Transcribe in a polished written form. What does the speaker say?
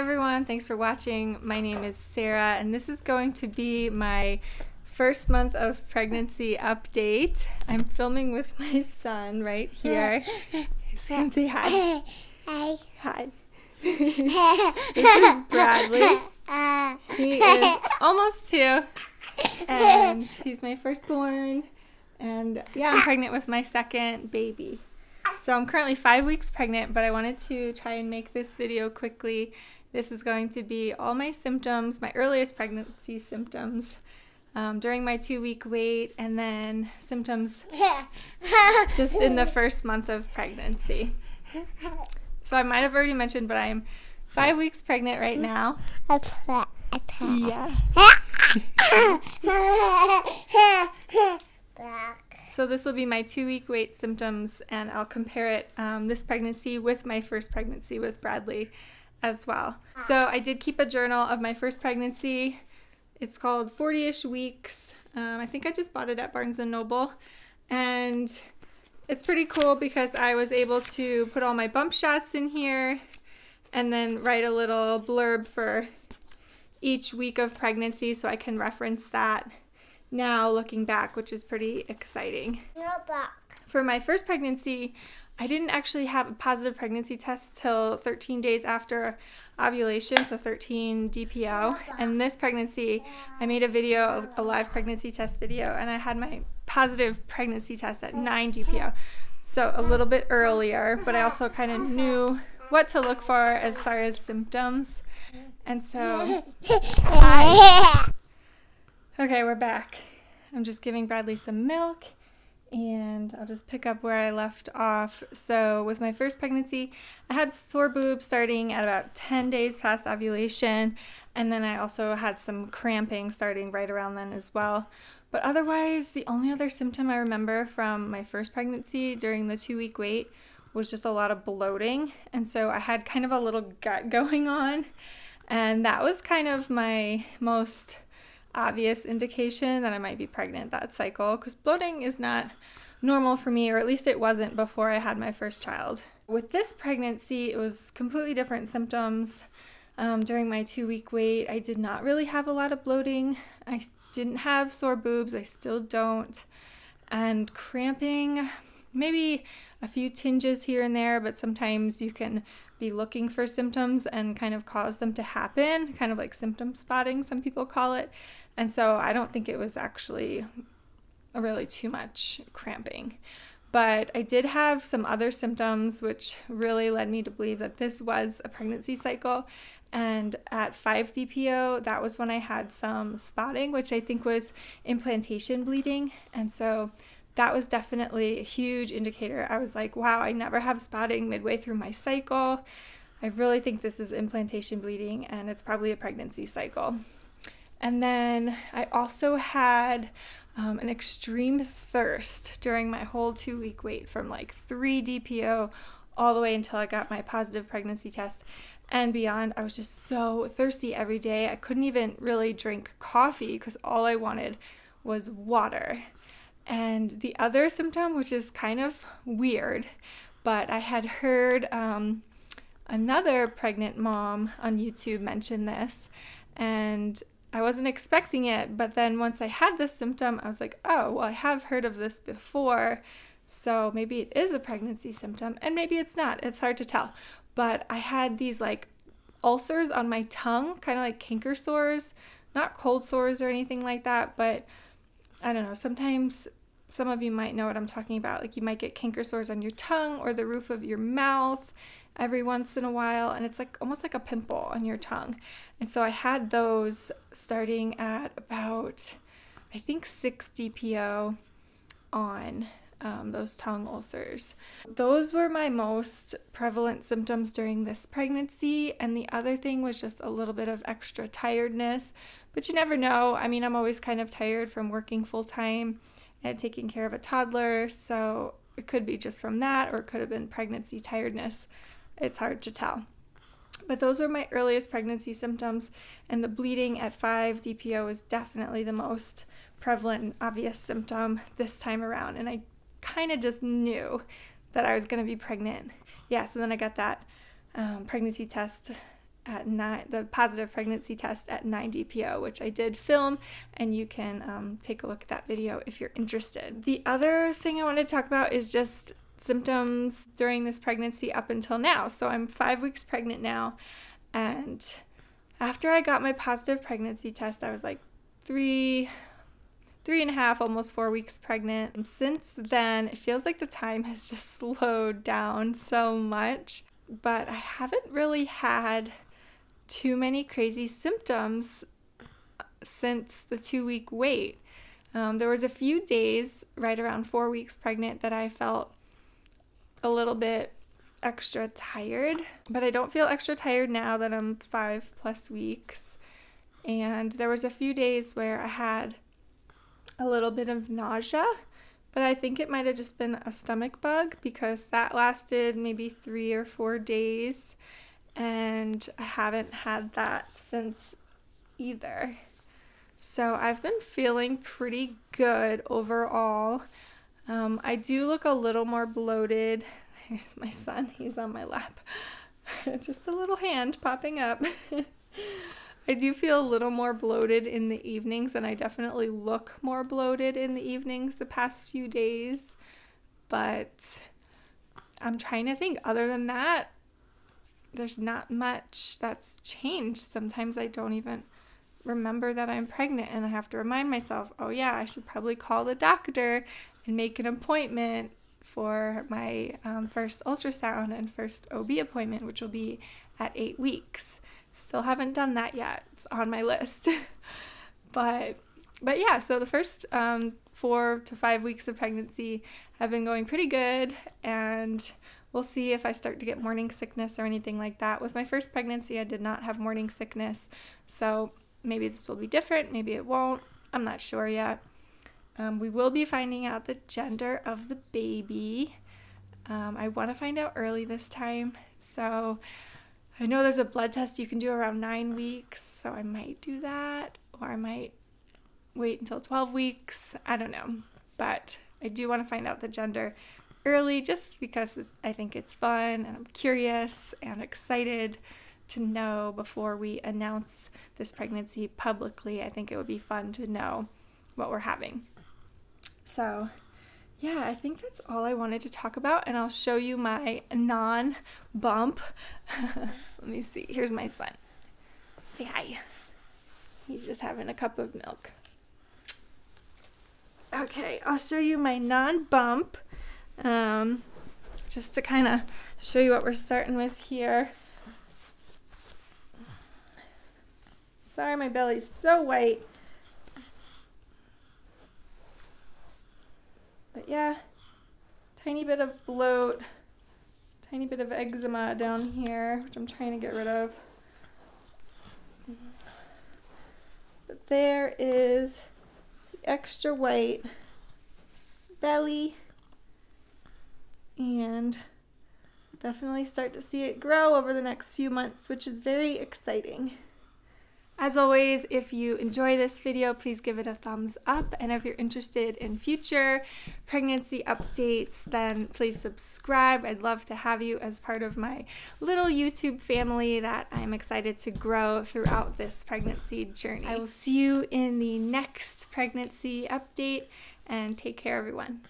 everyone, thanks for watching. My name is Sarah and this is going to be my first month of pregnancy update. I'm filming with my son right here. He's gonna say hi. Hi. Hi. This is Bradley. He is almost 2 and he's my firstborn, and yeah, I'm pregnant with my second baby. So I'm currently 5 weeks pregnant, but I wanted to try and make this video quickly. This is going to be all my symptoms, my earliest pregnancy symptoms during my 2-week wait, and then symptoms just in the first month of pregnancy. So I might have already mentioned, but I'm 5 weeks pregnant right now. Yeah. So this will be my 2-week wait symptoms, and I'll compare it, this pregnancy with my first pregnancy with Bradley as well. So I did keep a journal of my first pregnancy. It's called 40-ish Weeks. I think I just bought it at Barnes & Noble. And it's pretty cool because I was able to put all my bump shots in here and then write a little blurb for each week of pregnancy so I can reference that now looking back, which is pretty exciting. For my first pregnancy, I didn't actually have a positive pregnancy test till 13 days after ovulation, so 13 DPO. And this pregnancy, I made a video, of a live pregnancy test video, and I had my positive pregnancy test at 9 DPO. So a little bit earlier, but I also kind of knew what to look for as far as symptoms. And so okay, we're back. I'm just giving Bradley some milk, and I'll just pick up where I left off. So with my first pregnancy, I had sore boobs starting at about 10 days past ovulation, and then I also had some cramping starting right around then as well. But otherwise, the only other symptom I remember from my first pregnancy during the 2-week wait was just a lot of bloating, and so I had kind of a little gut going on, and that was kind of my most obvious indication that I might be pregnant that cycle, because bloating is not normal for me, or at least it wasn't before I had my first child. With this pregnancy, it was completely different symptoms. During my 2-week wait, I did not really have a lot of bloating. I didn't have sore boobs, I still don't, and cramping, maybe a few tinges here and there, but sometimes you can be looking for symptoms and kind of cause them to happen, kind of like symptom spotting, some people call it. And so I don't think it was actually really too much cramping. But I did have some other symptoms which really led me to believe that this was a pregnancy cycle. And at 5 DPO, that was when I had some spotting, which I think was implantation bleeding. And so that was definitely a huge indicator. I was like, wow, I never have spotting midway through my cycle. I really think this is implantation bleeding, and it's probably a pregnancy cycle. And then I also had an extreme thirst during my whole 2-week wait, from like 3 DPO all the way until I got my positive pregnancy test and beyond. I was just so thirsty every day. I couldn't even really drink coffee because all I wanted was water. And the other symptom, which is kind of weird, but I had heard another pregnant mom on YouTube mention this, and I wasn't expecting it, but then once I had this symptom, I was like, oh, well, I have heard of this before, so maybe it is a pregnancy symptom, and maybe it's not. It's hard to tell. But I had these like ulcers on my tongue, kind of like canker sores, not cold sores or anything like that, but I don't know, sometimes some of you might know what I'm talking about. Like you might get canker sores on your tongue or the roof of your mouth every once in a while, and it's like almost like a pimple on your tongue. And so I had those starting at about, I think, 6 DPO on those tongue ulcers. Those were my most prevalent symptoms during this pregnancy, and the other thing was just a little bit of extra tiredness, but you never know. I mean, I'm always kind of tired from working full-time and taking care of a toddler, so it could be just from that, or it could have been pregnancy tiredness. It's hard to tell. But those were my earliest pregnancy symptoms, and the bleeding at 5 DPO is definitely the most prevalent and obvious symptom this time around, and I kind of just knew that I was going to be pregnant. Yeah, so then I got that pregnancy test at the positive pregnancy test at 9 DPO, which I did film, and you can take a look at that video if you're interested. The other thing I wanted to talk about is just symptoms during this pregnancy up until now. So I'm 5 weeks pregnant now, and after I got my positive pregnancy test, I was like 3.5, almost 4 weeks pregnant. And since then, it feels like the time has just slowed down so much, but I haven't really had too many crazy symptoms since the 2-week wait. There was a few days right around 4 weeks pregnant that I felt a little bit extra tired, but I don't feel extra tired now that I'm 5+ weeks. And there was a few days where I had a little bit of nausea, but I think it might have just been a stomach bug because that lasted maybe 3 or 4 days, and I haven't had that since either. So I've been feeling pretty good overall. I do look a little more bloated. Here's my son, he's on my lap. Just a little hand popping up. I do feel a little more bloated in the evenings, and I definitely look more bloated in the evenings the past few days, but I'm trying to think. Other than that, there's not much that's changed. Sometimes I don't even remember that I'm pregnant, and I have to remind myself, oh yeah, I should probably call the doctor and make an appointment for my first ultrasound and first OB appointment, which will be at 8 weeks. Still haven't done that yet. It's on my list. but yeah, so the first 4 to 5 weeks of pregnancy have been going pretty good, and we'll see if I start to get morning sickness or anything like that. With my first pregnancy, I did not have morning sickness, so maybe this will be different, maybe it won't. I'm not sure yet. We will be finding out the gender of the baby. I want to find out early this time, so I know there's a blood test you can do around 9 weeks, so I might do that, or I might wait until 12 weeks. I don't know, but I do want to find out the gender early just because I think it's fun, and I'm curious and excited to know before we announce this pregnancy publicly. I think it would be fun to know what we're having. So yeah, I think that's all I wanted to talk about, and I'll show you my non-bump. Let me see. Here's my son. Say hi. He's just having a cup of milk. Okay, I'll show you my non-bump, just to kind of show you what we're starting with here. Sorry, my belly's so white. But yeah, tiny bit of bloat, tiny bit of eczema down here, which I'm trying to get rid of. But there is the extra white belly, and definitely start to see it grow over the next few months, which is very exciting. As always, if you enjoy this video, please give it a thumbs up, and if you're interested in future pregnancy updates, then please subscribe. I'd love to have you as part of my little YouTube family that I'm excited to grow throughout this pregnancy journey. I will see you in the next pregnancy update, and take care, everyone.